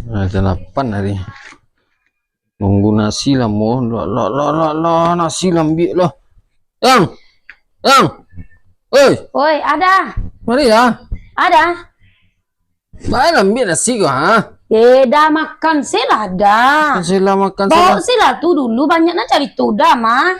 Ada 8 hari. Nunggu nasi lah mo. Lah nasi lambik lah. Yang. Oi, ada. Mari ya. Ada. Baik lambik nasi kau ha. Dah makan sila dah. Sila makan Bawa sila. sila tu dulu banyak nak cari tu dah mah.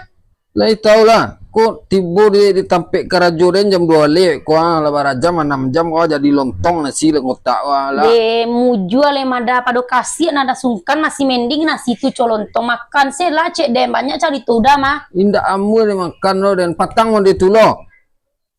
Lai tahu lah. Kau tiba di tampek karajoren jam 2 lewat kau lah jam 6 jam kau jadi lontong nasi lah ngotak lah. Muju ale mada pado kasih nada sungkan nasi mending nasi tu colontong makan sila cek deh banyak cari tu dah mah. Indah amu le makan lo dan patang mo itu lo.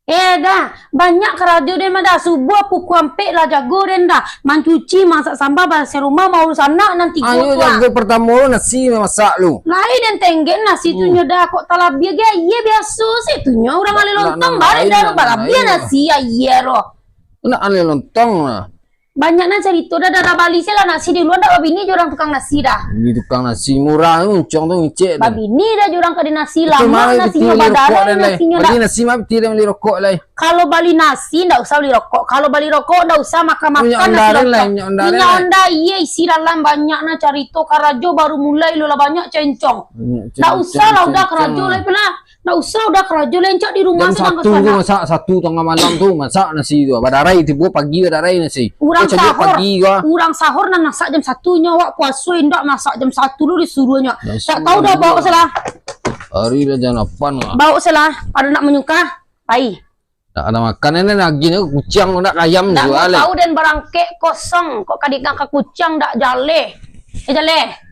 Dah banyak kerajo den mada subuh pukul ampe lah jago den dah mancuci masak sambal bahasa rumah mau sana nanti Ayo jago pertama lo nasi masak lu. lain dan tenggen nasi tu nyoda kok talabia ge iya biasa sih tu nyo orang ale lontong bare dah balabia nasi iya ro. Nak ale lontong lah. Banyak nak cari tu dah darah Bali sih lah nasi di luar dah babini orang tukang nasi dah. Di tukang nasi murah uncong tu ngecek dah. Babini dah orang ke nasi lama nasinya badara nasinya dah. Bali nasi mah tidak beli rokok lah. Kalau Bali nasi ndak usah beli rokok. Kalau beli rokok ndak usah makan nasi lah. Minyak onda iya isi dalam banyak nak cari tu karajo baru mulai lah banyak cencong. Ndak usah lah udah karajo lah pula. Ndak usah udah kerajo lencok di rumah sedang satu tu masak 1 tengah malam tu masak nasi tu. Badarai tiba pagi badarai nasi. Urang sahur. Urang sahur nak masak jam 1 nyawa puasa ndak masak jam 1 lu disuruhnya. Tak tahu dah bawa salah. Hari dah jam 8 lah. Bawa salah pada nak menyuka. Pai. Tak ada makan ini lagi ni kucing nak ayam jual. Tak tahu dan barang kek kosong kok kadik ngangka kucing ndak jale. Jale.